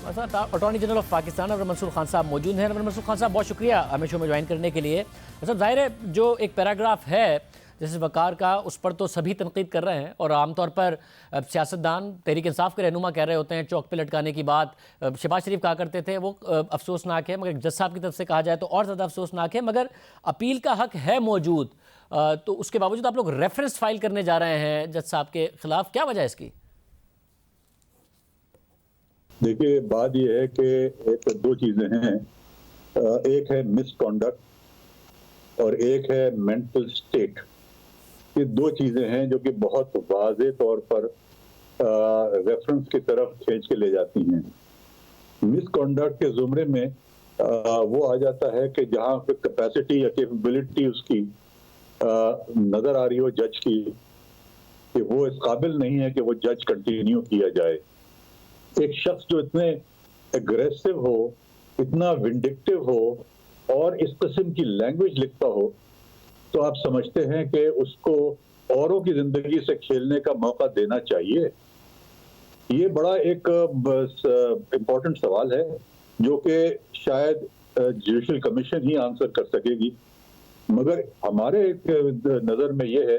Attorney general of Pakistan अमर मंसूर खान साहब मौजूद हैं। अमर मंसूर खान साहब, बहुत शुक्रिया हमें शो में ज्वाइन करने के लिए। सब जाहिर है जो एक पैराग्राफ है जैसे वकार का, उस पर तो सभी तनकीद कर रहे हैं और आमतौर पर सियासतदान तहरीक इंसाफ के रहनुमा कह रहे होते हैं चौक पे लटकाने की बात शहबाज शरीफ कहा करते थे, वो अफसोसनाक है। मगर जज साहब की तरफ से कहा जाए तो और ज़्यादा अफसोसनाक है। मगर अपील का हक है मौजूद, तो उसके बावजूद आप लोग रेफरेंस फाइल करने जा रहे हैं जज साहब के खिलाफ, क्या वजह है इसकी? देखिए, बात यह है कि एक दो चीजें हैं, एक है मिसकॉन्डक्ट और एक है मेंटल स्टेट। ये दो चीजें हैं जो कि बहुत वाज़े तौर पर रेफरेंस की तरफ खींच के ले जाती हैं। मिसकॉन्डक्ट के जुमरे में वो आ जाता है कि जहां पे कैपेसिटी या कैपेबिलिटी उसकी नजर आ रही हो जज की कि वो इस काबिल नहीं है कि वो जज कंटिन्यू किया जाए। एक शख्स जो इतने एग्रेसिव हो, इतना विंडिक्टिव हो और इस किस्म की लैंग्वेज लिखता हो, तो आप समझते हैं कि उसको औरों की जिंदगी से खेलने का मौका देना चाहिए। ये बड़ा एक इम्पोर्टेंट सवाल है जो कि शायद जुडिशल कमीशन ही आंसर कर सकेगी। मगर हमारे नजर में ये है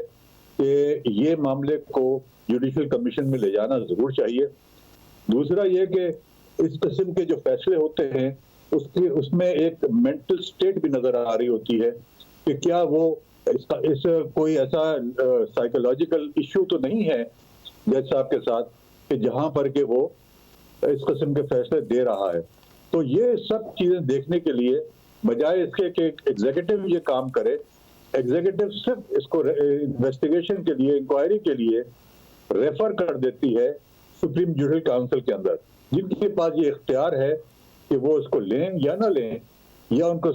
कि ये मामले को जुडिशल कमीशन में ले जाना जरूर चाहिए। दूसरा ये कि इस किस्म के जो फैसले होते हैं उसमें एक मेंटल स्टेट भी नजर आ रही होती है कि क्या वो इस कोई ऐसा साइकोलॉजिकल इश्यू तो नहीं है जज साहब के साथ कि जहां पर के वो इस किस्म के फैसले दे रहा है। तो ये सब चीजें देखने के लिए बजाय इसके कि एग्जीक्यूटिव ये काम करे, एग्जीक्यूटिव सिर्फ इसको इन्वेस्टिगेशन के लिए, इंक्वायरी के लिए रेफर कर देती है सुप्रीम जुडिशल काउंसिल के अंदर, जिनके पास ये इख्तियार है कि वो इसको लें या ना लें या उनको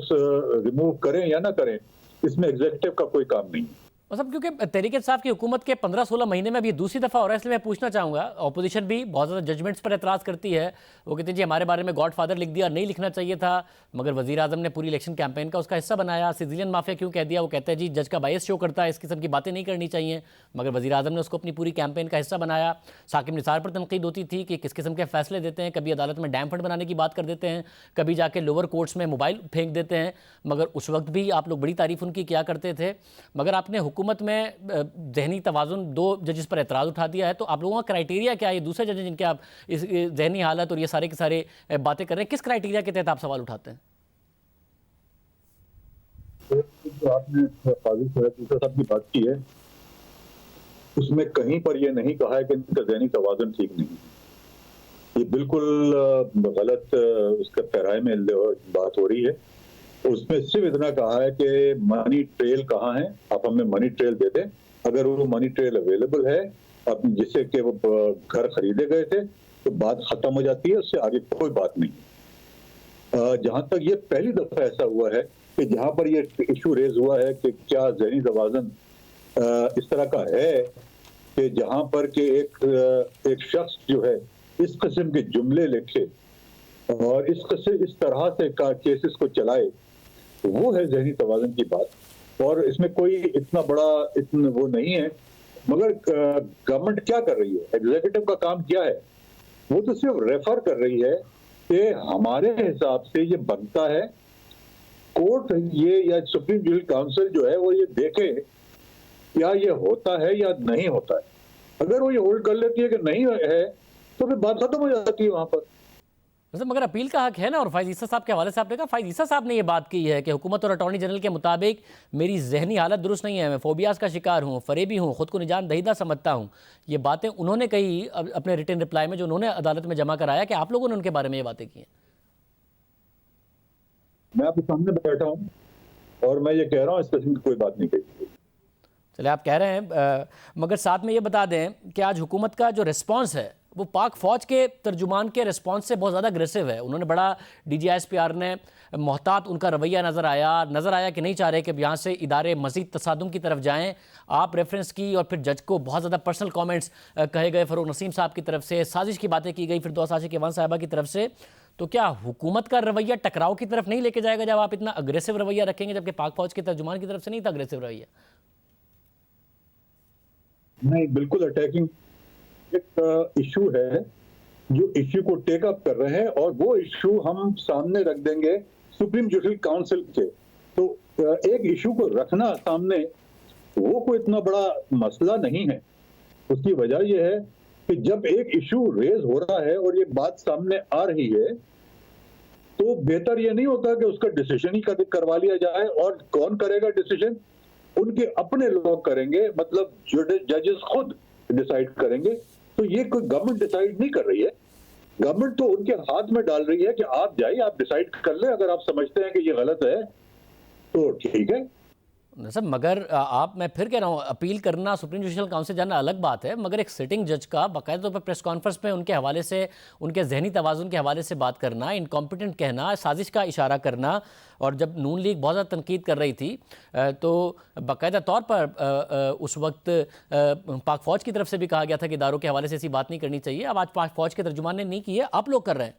रिमूव करें या ना करें। इसमें एग्जीक्यूटिव का कोई काम नहीं है। और सब क्योंकि तहरीक इंसाफ की हुकूमत के 15-16 महीने में अभी दूसरी दफ़ा हो रहा है, इसलिए मैं पूछना चाहूँगा। ऑपोजिशन भी बहुत ज़्यादा जजमेंट्स पर एतराज़ करती है। वो कहते हैं जी हमारे बारे में गॉड फादर लिख दिया, नहीं लिखना चाहिए था, मगर वज़ीर आज़म ने पूरी इलेक्शन कैंपेन का उसका हिस्सा बनाया। सिजिलियन माफिया क्यों कह दिया? वो कहते हैं जी जज का बायस शो करता है, इस किस्म की बातें नहीं करनी चाहिए, मगर वज़ीर आज़म ने उसको अपनी पूरी कैंपेन का हिस्सा बनाया। साकिब निसार पर तनकीद होती थी कि किस किस्म के फैसले देते हैं, कभी अदालत में डैम फंड बनाने की बात कर देते हैं, कभी जाके लोअर कोर्ट्स में मोबाइल फेंक देते हैं। मगर उस वक्त भी आप लोग बड़ी तारीफ उनकी किया करते थे। मगर आपने हुकूमत में जहनी तवाज़ुन, दो जजेस पर एतराज़ उठा दिया है, तो आप लोगों का क्राइटेरिया क्या है? ये दूसरे जजेस जिनके आप इस जहनी हालत और ये सारे के सारे बातें कर रहे हैं, किस क्राइटेरिया के तहत आप सवाल उठाते हैं? तो आपने काजी साहब की बात की है, उसमें कहीं पर यह नहीं कहा है कि इनका जहनी तवाज़ुन ठीक नहीं है। ये बिल्कुल गलत उसके पैराए में बात हो रही है। उसमें सिर्फ इतना कहा है कि मनी ट्रेल कहाँ है, आप हमें मनी ट्रेल दे दें। अगर वो मनी ट्रेल अवेलेबल है, अब जिससे कि वो घर खरीदे गए थे, तो बात खत्म हो जाती है, उससे आगे कोई बात नहीं। जहां तक ये पहली दफा ऐसा हुआ है कि जहां पर ये इशू रेज हुआ है कि क्या जहनी तवाज़ुन इस तरह का है कि जहां पर के एक शख्स जो है इस किस्म के जुमले लिखे और इस तरह से केसेस को चलाए, वो है जहनी तवाज़ुन की बात। और इसमें कोई इतना वो नहीं है। मगर गवर्नमेंट क्या कर रही है, एग्जीक्यूटिव का काम क्या है? वो तो सिर्फ रेफर कर रही है कि हमारे हिसाब से ये बनता है, कोर्ट ये या सुप्रीम जुडिशल काउंसिल जो है वो ये देखे क्या ये होता है या नहीं होता है। अगर वो ये होल्ड कर लेती है कि नहीं है, तो फिर बात खत्म हो जाती है वहां पर। मगर अपील का हक है ना। और फायज़ ईसा साहब के हवाले से आपने कहा, फायज़ ईसा साहब ने यह बात की है कि हुकूमत और अटॉर्नी जनरल के मुताबिक मेरी जहनी हालत दुरुस्त नहीं है, मैं फोबियाज का शिकार हूँ, फरेबी हूँ, खुद को निजान दहीदा समझता हूँ। ये बातें उन्होंने कही अपने रिटन रिप्लाई में, जो उन्होंने अदालत में जमा कराया, कि आप लोगों ने उनके बारे में ये बातें की हैं। मैं आपके सामने बैठा हूँ और मैं ये कह रहा हूँ इस किस्म की कोई बात नहीं कही। चले आप कह रहे हैं, मगर साथ में ये बता दें कि आज हुकूमत का जो रिस्पांस है वो पाक फ़ौज के तर्जुमान के रिस्पांस से बहुत ज़्यादा अग्रेसिव है। उन्होंने बड़ा DGISPR ने मोहतात उनका रवैया नज़र आया कि नहीं चाह रहे कि यहाँ से इदारे मज़ीद तसादुम की तरफ जाएँ। आप रेफरेंस की और फिर जज को बहुत ज़्यादा पर्सनल कमेंट्स कहे गए, फ़रूक नसीम साहब की तरफ से साजिश की बातें की गई, फिर दो साजिश के साहिबा की तरफ से। तो क्या हुकूमत का रवैया टकराव की तरफ नहीं लेके जाएगा जब आप इतना अग्रेसिव रवैया रखेंगे, जबकि पाक फ़ौज के तर्जुमान की तरफ से नहीं था अग्रेसिव रवैया? नहीं, बिल्कुल अटैकिंग एक इशू है जो इश्यू को टेक अप कर रहे हैं, और वो इश्यू हम सामने रख देंगे सुप्रीम जुडिशल काउंसिल से। तो एक इश्यू को रखना सामने वो कोई इतना बड़ा मसला नहीं है। उसकी वजह यह है कि जब एक इश्यू रेज हो रहा है और ये बात सामने आ रही है, तो बेहतर ये नहीं होता कि उसका डिसीजन ही करवा लिया जाए। और कौन करेगा डिसीजन? उनके अपने लोग करेंगे, मतलब जजेस खुद डिसाइड करेंगे। तो ये कोई गवर्नमेंट डिसाइड नहीं कर रही है, गवर्नमेंट तो उनके हाथ में डाल रही है कि आप जाइए, आप डिसाइड कर लें, अगर आप समझते हैं कि ये गलत है तो ठीक है। सर मगर आप, मैं फिर कह रहा हूँ, अपील करना, सुप्रीम जुडिशल काउंसिल जाना अलग बात है, मगर एक सिटिंग जज का बाकायदा तौर पर प्रेस कॉन्फ्रेंस में उनके हवाले से, उनके जहनी तवाजुन के हवाले से बात करना, इनकॉम्पिटेंट कहना, साजिश का इशारा करना, और जब नून लीग बहुत ज़्यादा तनकीद कर रही थी तो बाकायदा तौर पर उस वक्त पाक फ़ौज की तरफ से भी कहा गया था कि इदारों के हवाले से ऐसी बात नहीं करनी चाहिए। अब आज पाक फ़ौज के तर्जुमान ने नहीं की है, आप लोग कर रहे हैं।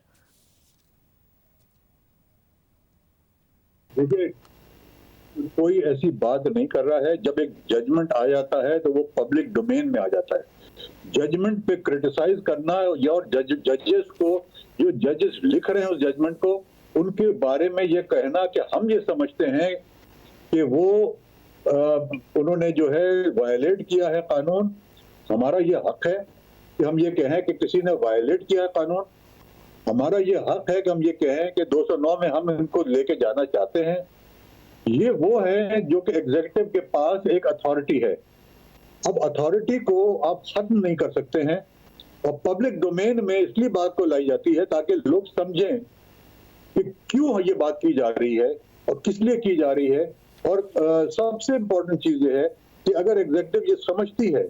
देखिए, कोई ऐसी बात नहीं कर रहा है। जब एक जजमेंट आ जाता है तो वो पब्लिक डोमेन में आ जाता है। जजमेंट पे क्रिटिसाइज करना, या और जजेस को, जो जजेस लिख रहे हैं उस जजमेंट को, उनके बारे में ये कहना कि हम ये समझते हैं कि वो उन्होंने जो है वायलेट किया है कानून। हमारा ये हक है कि हम ये कहें कि किसी ने वायलेट किया है कानून। हमारा ये हक है कि हम ये कहें कि 209 में हम इनको लेके जाना चाहते हैं। ये वो है जो कि एग्जीक्यूटिव के पास एक अथॉरिटी है। अब अथॉरिटी को आप खत्म नहीं कर सकते हैं, और पब्लिक डोमेन में इसलिए बात को लाई जाती है ताकि लोग समझें कि क्यों ये बात की जा रही है और किस लिए की जा रही है। और सबसे इंपॉर्टेंट चीज ये है कि अगर एग्जीक्यूटिव ये समझती है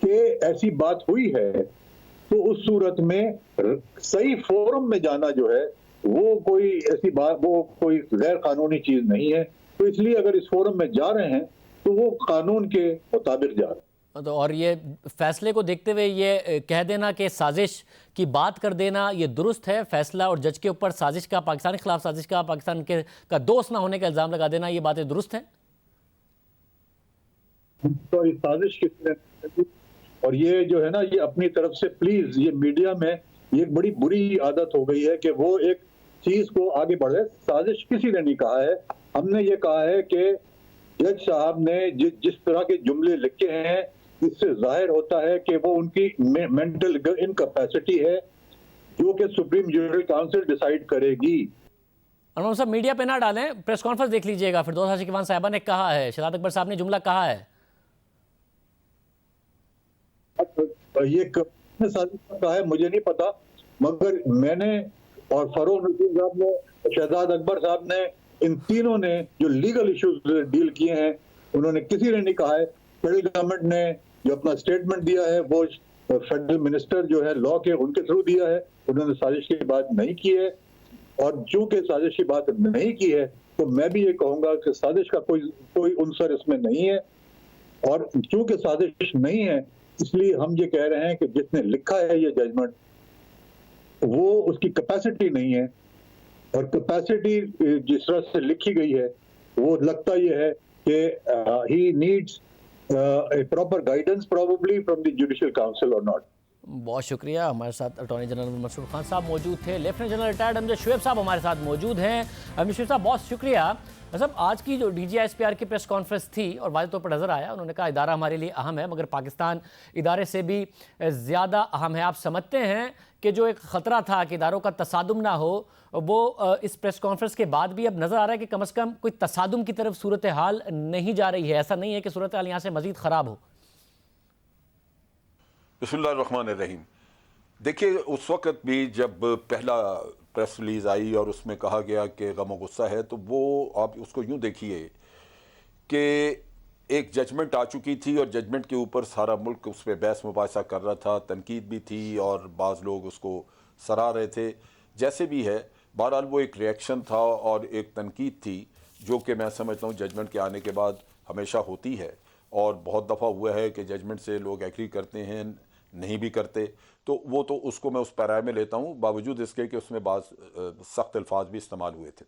कि ऐसी बात हुई है, तो उस सूरत में सही फोरम में जाना जो है वो कोई ऐसी बात, वो कोई गैर कानूनी चीज नहीं है। तो इसलिए अगर इस फोरम में जा रहे हैं तो वो कानून के मुताबिक जा रहे हैं। तो और ये फैसले को देखते हुए ये कह देना कि साजिश की बात कर देना ये दुरुस्त है, फैसला और जज के ऊपर साजिश का, पाकिस्तान के खिलाफ साजिश का, पाकिस्तान के का दोस्त ना होने का इल्जाम लगा देना, ये बातें दुरुस्त हैं? तो ये साजिश किसने, और ये जो है ना, ये अपनी तरफ से प्लीज, ये मीडिया में ये एक बड़ी बुरी आदत हो गई है कि वो एक चीज को आगे बढ़े। साजिश किसी ने नहीं कहा है। हमने ये कहा है कि जज साहब ने जिस तरह के जुमले लिखे हैं, इससे जाहिर होता है कि वो उनकी मेंटल इनकैपेसिटी है, जो कि सुप्रीम जुडिशल काउंसिल डिसाइड करेगी। अनवर साहब मीडिया पे ना डालें, प्रेस कॉन्फ्रेंस देख लीजिएगा। फिर दोस्त शिकवान साहिबा ने कहा है, शहजाद अकबर साहब ने जुमला कहा है। ये किसने साजिश कहा है मुझे नहीं पता, मगर मैंने और फरोज नसीम साहब ने, शहजाद अकबर साहब ने, इन तीनों ने जो लीगल इश्यूज डील किए हैं, उन्होंने, किसी ने नहीं कहा है। फेडरल गवर्नमेंट ने जो अपना स्टेटमेंट दिया है वो फेडरल मिनिस्टर जो है लॉ के, उनके थ्रू दिया है। उन्होंने साजिश की बात नहीं की है, और चूंकि साजिश की बात नहीं की है तो मैं भी ये कहूंगा कि साजिश का कोई उनसर इसमें नहीं है। और चूंकि साजिश नहीं है, इसलिए हम ये कह रहे हैं कि जिसने लिखा है ये जजमेंट, वो उसकी कैपेसिटी नहीं है, और कैपेसिटी जिस तरह से लिखी गई है वो लगता ये है कि he needs a proper guidance probably from the judicial council or not। बहुत शुक्रिया। हमारे साथ अटॉर्नी जनरल मसूद खान साहब मौजूद थे। Lieutenant general retired Amjad Shoaib साहब हमारे साथ मौजूद हैं। अमजद शुएब साहब बहुत शुक्रिया। मतलब आज की जो DGISPR की प्रेस कॉन्फ्रेंस थी और वाज़ेह तौर पर नज़र आया, उन्होंने कहा इदारा हमारे लिए अहम है, मगर पाकिस्तान इदारे से भी ज़्यादा अहम है। आप समझते हैं कि जो एक ख़तरा था कि इदारों का तसादुम ना हो, वो इस प्रेस कॉन्फ्रेंस के बाद भी अब नज़र आ रहा है कि कम से कम कोई तसादुम की तरफ सूरत हाल नहीं जा रही है? ऐसा नहीं है कि सूरत हाल यहाँ से मज़ीद ख़राब हो? बिस्मिल्लाहिर्रहमानिर्रहीम। देखिए, उस वक़्त भी जब पहला प्रेस रिलीज़ आई और उसमें कहा गया कि गम और गुस्सा है, तो वो आप उसको यूँ देखिए कि एक जजमेंट आ चुकी थी और जजमेंट के ऊपर सारा मुल्क उस पर बहस मुबाहिसा कर रहा था, तनकीद भी थी और बाज़ लोग उसको सराह रहे थे। जैसे भी है, बहरहाल वो एक रिएक्शन था और एक तनकीद थी, जो कि मैं समझता हूँ जजमेंट के आने के बाद हमेशा होती है, और बहुत दफ़ा हुआ है कि जजमेंट से लोग एग्री करते हैं, नहीं भी करते। तो वो तो उसको मैं उस पैराए में लेता हूँ, बावजूद इसके कि उसमें बाज़ सख्त अल्फाज भी इस्तेमाल हुए थे।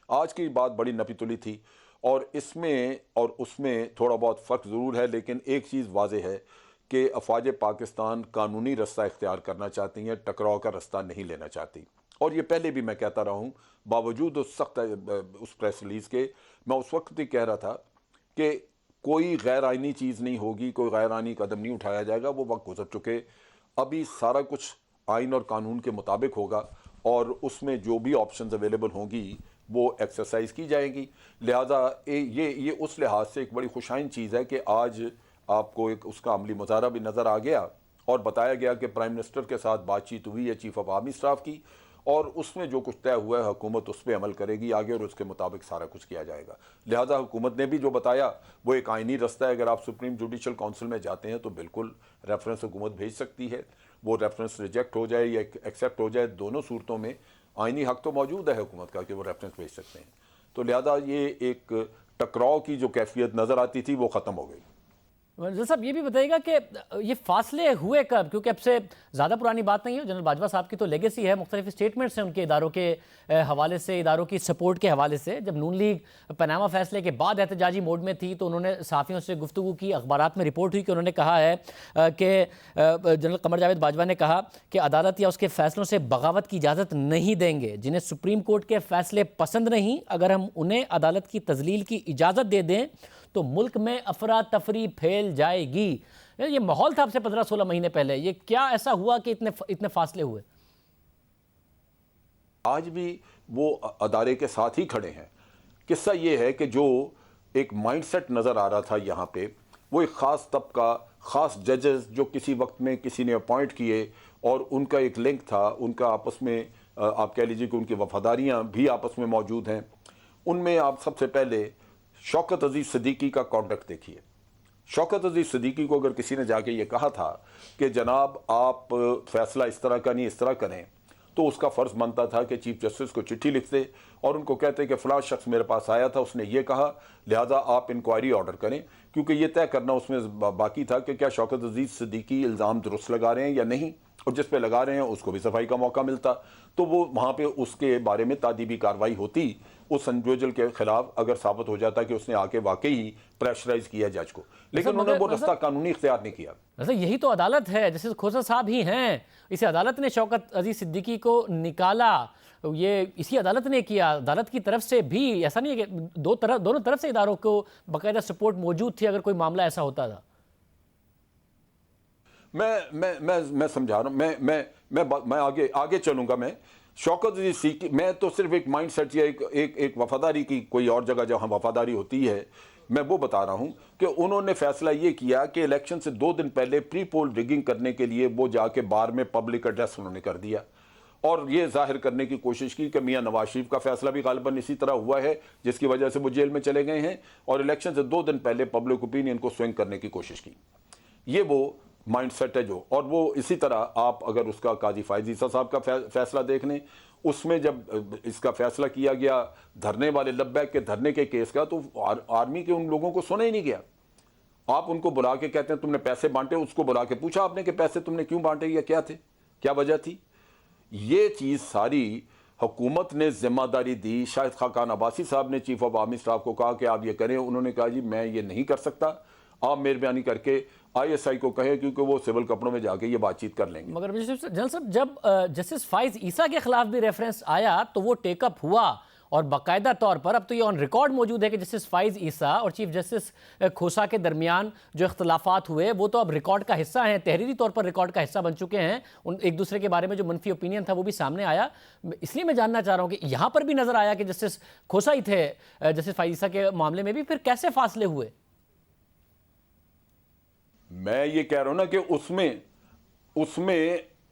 आज की बात बड़ी नपी तुली थी, और इसमें और उसमें थोड़ा बहुत फ़र्क ज़रूर है, लेकिन एक चीज़ वाज़ेह है कि अफवाज पाकिस्तान कानूनी रास्ता इख्तियार करना चाहती हैं, टकराव का रास्ता नहीं लेना चाहती। और ये पहले भी मैं कहता रहा हूँ, बावजूद उस सख्त उस प्रेस रिलीज़ के, मैं उस वक्त ही कह रहा था कि कोई गैर आइनी चीज़ नहीं होगी, कोई गैर आइनी कदम नहीं उठाया जाएगा, वो वक्त गुजर चुके। अभी सारा कुछ आइन और कानून के मुताबिक होगा और उसमें जो भी ऑप्शंस अवेलेबल होंगी वो एक्सरसाइज की जाएगी। लिहाजा ये उस लिहाज से एक बड़ी खुशाइन चीज़ है कि आज आपको एक उसका अमली मुजाहरा भी नज़र आ गया और बताया गया कि प्राइम मिनिस्टर के साथ बातचीत हुई है चीफ ऑफ आर्मी स्टाफ की, और उसमें जो कुछ तय हुआ है हुकूमत उस पर अमल करेगी आगे और उसके मुताबिक सारा कुछ किया जाएगा। लिहाजा हुकूमत ने भी जो बताया वो एक आइनी रास्ता है। अगर आप सुप्रीम जुडिशल काउंसिल में जाते हैं तो बिल्कुल रेफरेंस हुकूमत भेज सकती है, वो रेफरेंस रिजेक्ट हो जाए या एक्सेप्ट हो जाए, दोनों सूरतों में आइनी हक तो मौजूद है हुकूमत का कि वो रेफरेंस भेज सकते हैं। तो लिहाजा ये एक टकराव की जो कैफियत नज़र आती थी वो ख़त्म हो गई। जनरल साहब ये भी बताइएगा कि ये फासले हुए कब, क्योंकि अब से ज़्यादा पुरानी बात नहीं है। जनरल बाजवा साहब की तो लेगेसी है, मुख्तलिफ स्टेटमेंट्स हैं उनके इदारों के हवाले से, इदारों की सपोर्ट के हवाले से। जब नून लीग पनामा फैसले के बाद एहतजाजी मोड में थी तो उन्होंने सहाफ़ियों से गुफ्तगू की, अखबारात में रिपोर्ट हुई कि उन्होंने कहा है कि जनरल कमर जावेद बाजवा ने कहा कि अदालत या उसके फैसलों से बगावत की इजाज़त नहीं देंगे। जिन्हें सुप्रीम कोर्ट के फैसले पसंद नहीं, अगर हम उन्हें अदालत की तजलील की इजाज़त दे दें तो मुल्क में अफरा तफरी फैल जाएगी। ये माहौल था अब से 15-16 महीने पहले, ये क्या ऐसा हुआ कि इतने फासले हुए? आज भी वो अदारे के साथ ही खड़े हैं। किस्सा ये है कि जो एक माइंडसेट नज़र आ रहा था यहाँ पे, वो एक ख़ास तबका, ख़ास जजेस जो किसी वक्त में किसी ने अपॉइंट किए और उनका एक लिंक था, उनका आपस में आप कह लीजिए कि उनकी वफादारियाँ भी आपस में मौजूद हैं। उनमें आप सबसे पहले शौकत अजीज़ सिद्दीकी का कॉन्डक्ट देखिए। शौकत अजीज़ सिद्दीकी को अगर किसी ने जाके ये कहा था कि जनाब आप फैसला इस तरह का नहीं इस तरह करें, तो उसका फ़र्ज़ बनता था कि चीफ जस्टिस को चिट्ठी लिखते और उनको कहते कि फ़लाँ शख्स मेरे पास आया था, उसने ये कहा, लिहाजा आप इंक्वायरी ऑर्डर करें, क्योंकि ये तय करना उसमें बाकी था कि क्या शौकत अजीज़ सिद्दीकी इल्ज़ाम दुरुस्त लगा रहे हैं या नहीं, और जिस पे लगा रहे हैं उसको भी सफाई का मौका मिलता, तो वो वहाँ पे उसके बारे में तादीबी कार्रवाई होती उस संजोजल के खिलाफ, अगर साबित हो जाता कि उसने आके वाकई ही प्रेशराइज किया जज को। लेकिन उन्होंने वो रास्ता कानूनी इख्तियार नहीं किया। वैसे यही तो अदालत है, जैसे खोसा साहब ही हैं, इसी अदालत ने शौकत अजीज सिद्दीकी को निकाला, ये इसी अदालत ने किया। अदालत की तरफ से भी ऐसा नहीं है कि दोनों तरफ से इदारों को बाकायदा सपोर्ट मौजूद थी अगर कोई मामला ऐसा होता था। मैं समझा रहा हूँ, मैं आगे चलूंगा। मैं शौकत अजीज सिद्दीकी, मैं तो सिर्फ एक माइंड सेट या एक वफादारी की कोई और जगह जहाँ वफादारी होती है, मैं वो बता रहा हूँ कि उन्होंने फैसला ये किया कि इलेक्शन से 2 दिन पहले प्री पोल रिगिंग करने के लिए वो जाके बार में पब्लिक एड्रेस उन्होंने कर दिया और ये जाहिर करने की कोशिश की कि मियां नवाज शरीफ का फैसला भी गालिबन इसी तरह हुआ है जिसकी वजह से वो जेल में चले गए हैं, और इलेक्शन से 2 दिन पहले पब्लिक ओपिनियन को स्विंग करने की कोशिश की। ये वो माइंडसेट है जो, और वो इसी तरह आप अगर उसका काजी फायज ईसा साहब का फैसला देख लें, उसमें जब इसका फैसला किया गया धरने वाले लब्बैक के धरने के केस का, तो आर्मी के उन लोगों को सुना ही नहीं गया। आप उनको बुला के कहते हैं तुमने पैसे बांटे, उसको बुला के पूछा आपने कि पैसे तुमने क्यों बांटे या क्या थे, क्या वजह थी? ये चीज़ सारी हुकूमत ने जिम्मेदारी दी। शाहिद खाकान अब्बासी साहब ने चीफ ऑफ आर्मी स्टाफ को कहा कि आप ये करें, उन्होंने कहा जी मैं ये नहीं कर सकता, आप मेहरबानी करके ISI को कहें क्योंकि वो सिविल कपड़ों में जाके ये बातचीत कर लेंगे। मगर जनरल साहब, जब जस्टिस फाइज ईसा के खिलाफ भी रेफरेंस आया तो वो टेकअप हुआ और बाकायदा तौर पर अब तो ये ऑन रिकॉर्ड मौजूद है कि जस्टिस फाइज ईसा और चीफ जस्टिस खोसा के दरमियान जो इख्तलाफात हुए वो तो अब रिकॉर्ड का हिस्सा हैं, तहरीरी तौर पर रिकॉर्ड का हिस्सा बन चुके हैं। उन एक दूसरे के बारे में जो मनफी ओपिनियन था वो भी सामने आया। इसलिए मैं जानना चाह रहा हूँ कि यहाँ पर भी नजर आया कि जस्टिस खोसा ही थे जस्टिस फाइज ईसा के मामले में भी, फिर कैसे फासले हुए? मैं ये कह रहा हूं ना कि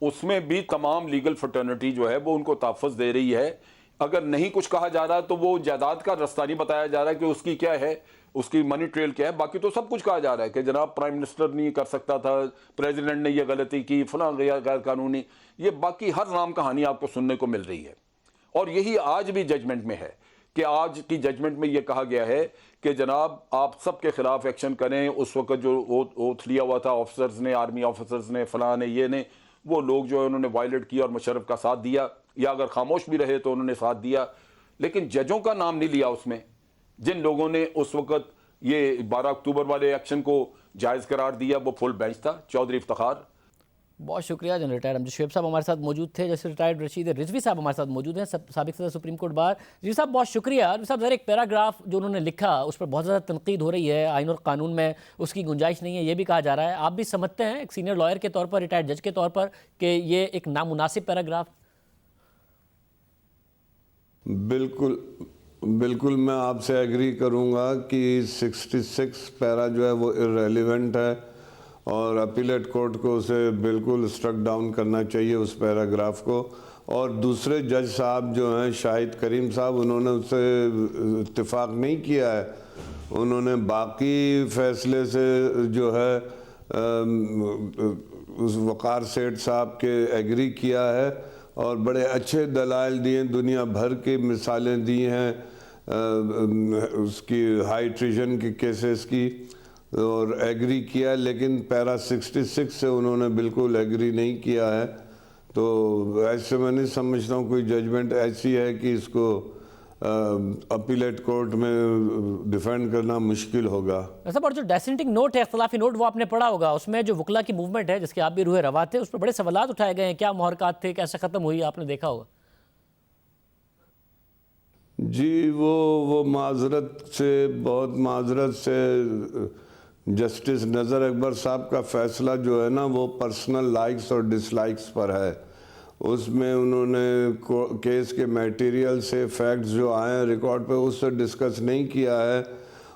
उसमें भी तमाम लीगल फ्रेटर्निटी जो है वो उनको तहफ़्फ़ुज़ दे रही है। अगर नहीं कुछ कहा जा रहा तो वो जायदाद का रास्ता नहीं बताया जा रहा है कि उसकी क्या है, उसकी मनी ट्रेल क्या है, बाकी तो सब कुछ कहा जा रहा है कि जनाब प्राइम मिनिस्टर नहीं कर सकता था, प्रेसिडेंट ने ये गलती की, फलां गैर कानूनी, ये बाकी हर राम कहानी आपको सुनने को मिल रही है। और यही आज भी जजमेंट में है कि आज की जजमेंट में ये कहा गया है कि जनाब आप सबके खिलाफ एक्शन करें। उस वक्त जो ओथ लिया हुआ था ऑफिसर्स ने, आर्मी ऑफिसर्स ने, फलां ने, ये ने, वो लोग जो है उन्होंने वायलेट किया और मुशर्रफ का साथ दिया, या अगर खामोश भी रहे तो उन्होंने साथ दिया, लेकिन जजों का नाम नहीं लिया उसमें, जिन लोगों ने उस वक्त ये 12 अक्टूबर वाले एक्शन को जायज़ करार दिया, वो फुल बेंच था। चौधरी इफ्तिखार, बहुत शुक्रिया। जनरल रिटायर्ड अमजद शुएब साहब हमारे साथ मौजूद थे, जैसे रिटायर्ड रशीद रिजवी साहब हमारे साथ मौजूद हैं, साबिक सदर सुप्रीम कोर्ट बार। जी साहब बहुत शुक्रिया। रिजवी साहब ज़रा एक पैराग्राफ जो उन्होंने लिखा उस पर बहुत ज़्यादा तनकीद हो रही है, आइन और कानून में उसकी गुंजाइश नहीं है ये भी कहा जा रहा है। आप भी समझते हैं एक सीनियर लॉयर के तौर पर, रिटायर्ड जज के तौर पर, कि ये एक नामुनासिब पैराग्राफ? बिल्कुल बिल्कुल मैं आपसे एग्री करूंगा कि 66 पैरा जो है वो इररेलेवेंट है और अपीलेट कोर्ट को उसे बिल्कुल स्ट्रक डाउन करना चाहिए उस पैराग्राफ को। और दूसरे जज साहब जो हैं शाहिद करीम साहब, उन्होंने उससे इत्तेफाक नहीं किया है, उन्होंने बाकी फैसले से जो है उस वक़ार सेठ साहब के एग्री किया है और बड़े अच्छे दलाइल दिए, दुनिया भर की मिसालें दी हैं उसकी हाई ट्रीजन के केसेस की और एग्री किया, लेकिन पैरा 66 से उन्होंने बिल्कुल एग्री नहीं किया है। तो ऐसे मैं नहीं समझता हूँ कोई जजमेंट ऐसी है कि इसको अपीलेट कोर्ट में डिफेंड करना मुश्किल होगा। ऐसा पर जो डिसेंटिंग नोट है, इख्तलाफी नोट, वो आपने पढ़ा होगा, उसमें जो वकला की मूवमेंट है जिसके आप भी रूहे रवा थे, उस पर बड़े सवालात उठाए गए हैं। क्या मुहरकात थे, कैसे ख़त्म हुई, आपने देखा होगा? जी वो माजरत से, बहुत माजरत से जस्टिस नज़र अकबर साहब का फ़ैसला जो है ना वो पर्सनल लाइक्स और डिसलाइक्स पर है। उसमें उन्होंने केस के मटेरियल से फैक्ट्स जो आए हैं रिकॉर्ड पे उससे डिस्कस नहीं किया है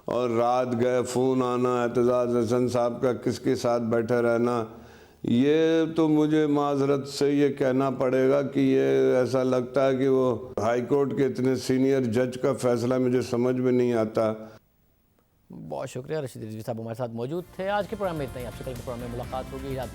और रात गए फ़ोन आना, एतजाज़ हसन साहब का किसके साथ बैठे रहना, ये तो मुझे माजरत से ये कहना पड़ेगा कि ये ऐसा लगता है कि वो हाई कोर्ट के इतने सीनियर जज का फ़ैसला मुझे समझ में नहीं आता। बहुत शुक्रिया। रशीद रिजवी साहब हमारे साथ मौजूद थे। आज के प्रोग्राम में इतना ही। आपसे कल के प्रोग्राम में मुलाकात होगी। याद